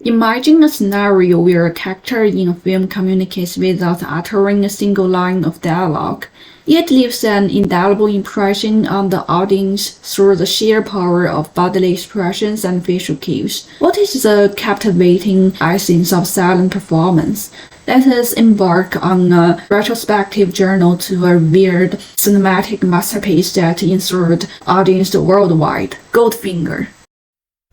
Imagine a scenario where a character in a film communicates without uttering a single line of dialogue. It leaves an indelible impression on the audience through the sheer power of bodily expressions and facial cues. What is the captivating essence of silent performance? Let us embark on a retrospective journey to a revered cinematic masterpiece that enthralled audiences worldwide, Goldfinger.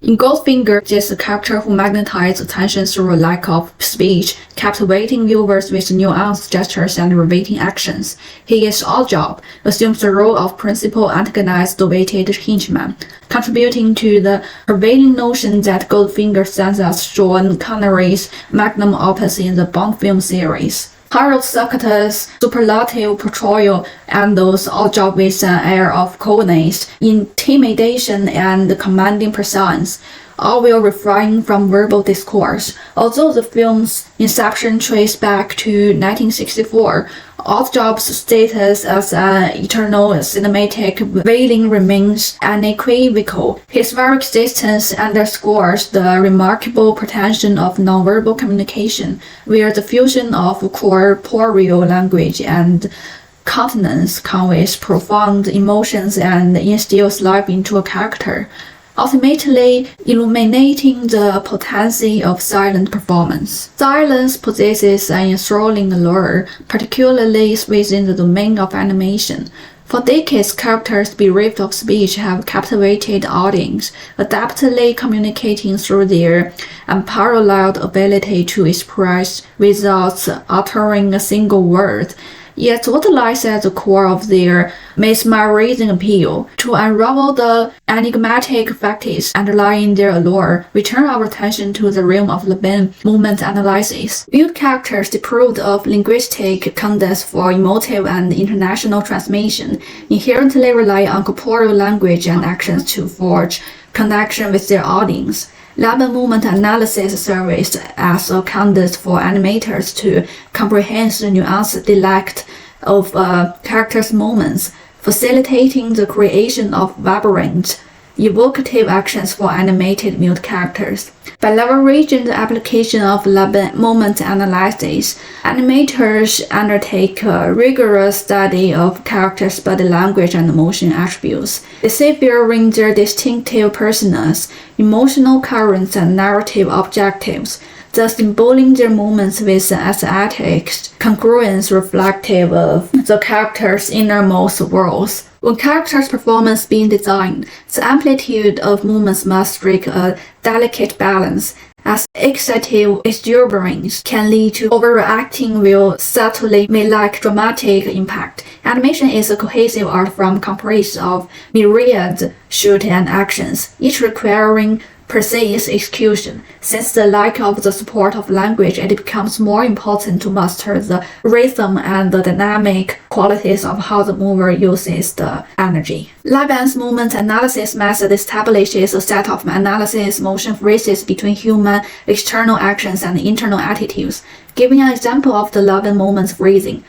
In Goldfinger, there's a character who magnetizes attention through a lack of speech, captivating viewers with nuanced gestures and riveting actions. He is Oddjob, assumes the role of principal antagonist the weighted henchman, contributing to the prevailing notion that Goldfinger stands as Sean Connery's magnum opus in the Bond film series. Harold Sakata's superlative portrayal handles Oddjob with an air of coldness, intimidation, and commanding presence, all while refraining from verbal discourse. Although the film's inception traced back to 1964, Oddjob's status as an eternal cinematic villain remains unequivocal. His very existence underscores the remarkable potential of nonverbal communication, where the fusion of corporeal language and countenance conveys profound emotions and instills life into a character, ultimately illuminating the potency of silent performance. Silence possesses an enthralling allure, particularly within the domain of animation. For decades, characters bereft of speech have captivated the audience, adeptly communicating through their unparalleled ability to express without uttering a single word. Yet what lies at the core of their mesmerizing appeal? To unravel the enigmatic facts underlying their allure, we turn our attention to the realm of Laban movement analysis. Viewed characters deprived of linguistic context for emotive and international transmission inherently rely on corporeal language and actions to forge connection with their audience. Laban movement analysis serves as a conduit for animators to comprehend the nuanced dialect of a character's movements, facilitating the creation of vibrant, evocative actions for animated mute characters. By leveraging the application of Laban movement analysis, animators undertake a rigorous study of characters' body language and motion attributes, deciphering their distinctive personas, emotional currents, and narrative objectives, thus embodying their movements with an aesthetic congruence reflective of the character's innermost worlds. When characters' performance being designed, the amplitude of movements must strike a delicate balance, as excessive exuberance can lead to overreacting while subtly may lack dramatic impact. Animation is a cohesive art form composed of myriad shoots and actions, each requiring precise execution. Since the lack of the support of language, it becomes more important to master the rhythm and the dynamic qualities of how the mover uses the energy. Laban's movement analysis method establishes a set of analysis motion phrases between human external actions and internal attitudes. Giving an example of the Laban movement phrasing.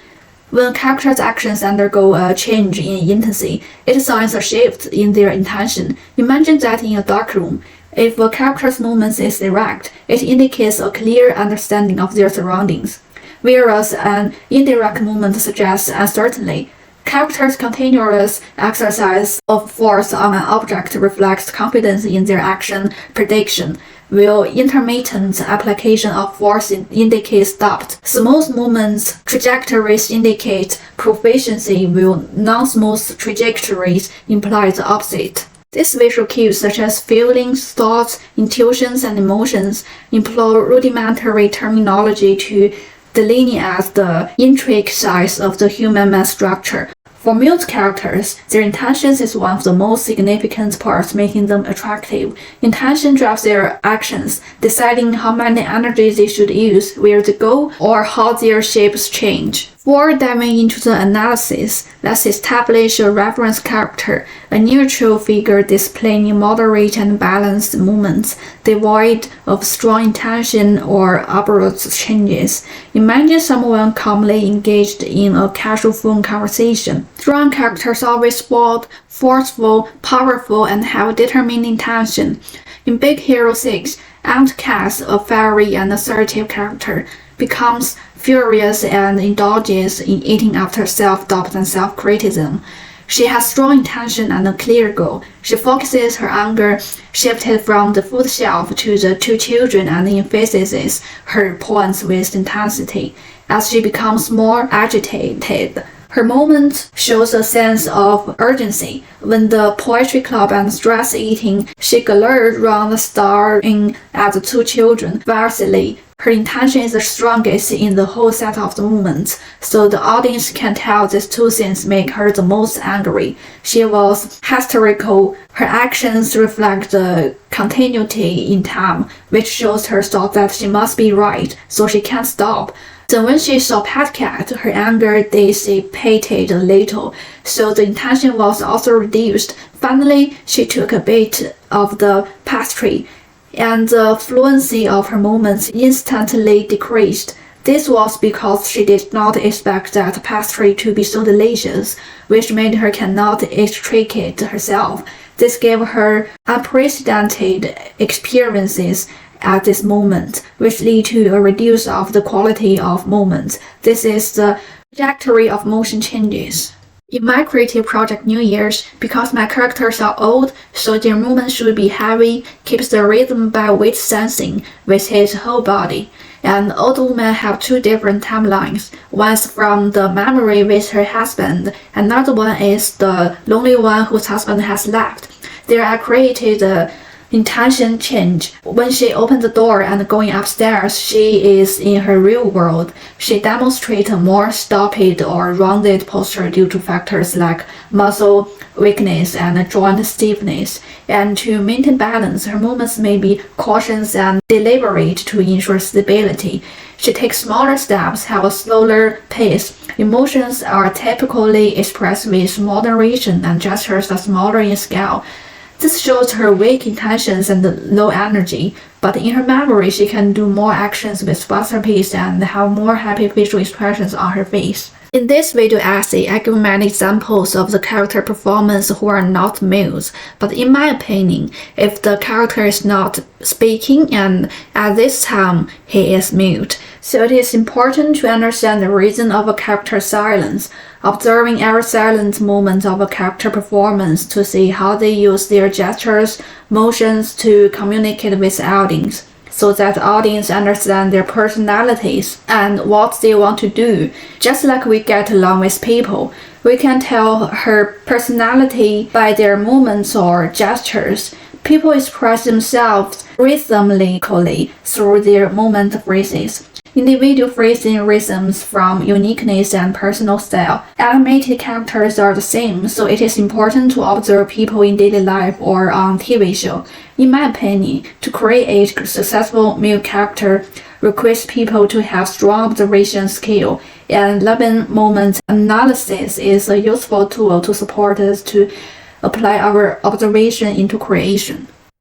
When characters' actions undergo a change in intensity, it signs a shift in their intention. Imagine that in a dark room. If a character's movement is erect, it indicates a clear understanding of their surroundings, whereas an indirect movement suggests uncertainty. Characters' continuous exercise of force on an object reflects confidence in their action prediction, while intermittent application of force indicates doubt. Smooth movements trajectories indicate proficiency, while non-smooth trajectories imply the opposite. These visual cues, such as feelings, thoughts, intuitions, and emotions, employ rudimentary terminology to delineate the intricacies of the human mass structure. For mute characters, their intentions is one of the most significant parts, making them attractive. Intention drives their actions, deciding how many energies they should use, where to go, or how their shapes change. Before diving into the analysis, let's establish a reference character, a neutral figure displaying moderate and balanced movements, devoid of strong intention or abrupt changes. Imagine someone calmly engaged in a casual phone conversation. Strong characters always bold, forceful, powerful, and have determined intention. In Big Hero 6, Aunt Cass, a fiery and assertive character, becomes furious and indulges in eating after self-doubt and self-criticism. She has strong intention and a clear goal. She focuses her anger shifted from the food shelf to the two children and emphasizes her points with intensity. As she becomes more agitated, her moment shows a sense of urgency. When the poetry club and stress eating, she glared round, staring at the two children fiercely. Her intention is the strongest in the whole set of the moments, so the audience can tell these two scenes make her the most angry. She was hysterical. Her actions reflect the continuity in time, which shows her thought that she must be right, so she can't stop. Then when she saw Pet Cat, her anger dissipated a little, so the intention was also reduced. Finally, she took a bit of the pastry, and the fluency of her moments instantly decreased. This was because she did not expect that pastry to be so delicious, which made her cannot extricate herself. This gave her unprecedented experiences at this moment, which lead to a reduce of the quality of moments. This is the trajectory of motion changes. In my creative project New Year's, because my characters are old, so their movements should be heavy, keeps the rhythm by weight sensing with his whole body. And old women have two different timelines. One is from the memory with her husband, another one is the lonely one whose husband has left. There I created a intention change. When she opened the door and going upstairs, she is in her real world. She demonstrates a more stopped or rounded posture due to factors like muscle weakness and joint stiffness. And to maintain balance, her movements may be cautious and deliberate to ensure stability. She takes smaller steps, have a slower pace. Emotions are typically expressed with moderation and gestures are smaller in scale. This shows her weak intentions and low energy, but in her memory she can do more actions with faster pace and have more happy facial expressions on her face. In this video essay, I give many examples of the character performance who are not males, but in my opinion, if the character is not speaking and at this time he is mute, so it is important to understand the reason of a character's silence, observing every silent moment of a character performance to see how they use their gestures, motions to communicate with the audience, so that the audience understand their personalities and what they want to do. Just like we get along with people, we can tell her personality by their movements or gestures. People express themselves rhythmically through their movement phrases. Individual phrasing rhythms from uniqueness and personal style. Animated characters are the same, so it is important to observe people in daily life or on TV show. In my opinion, to create a successful male character requires people to have strong observation skill, and loving moment analysis is a useful tool to support us to apply our observation into creation.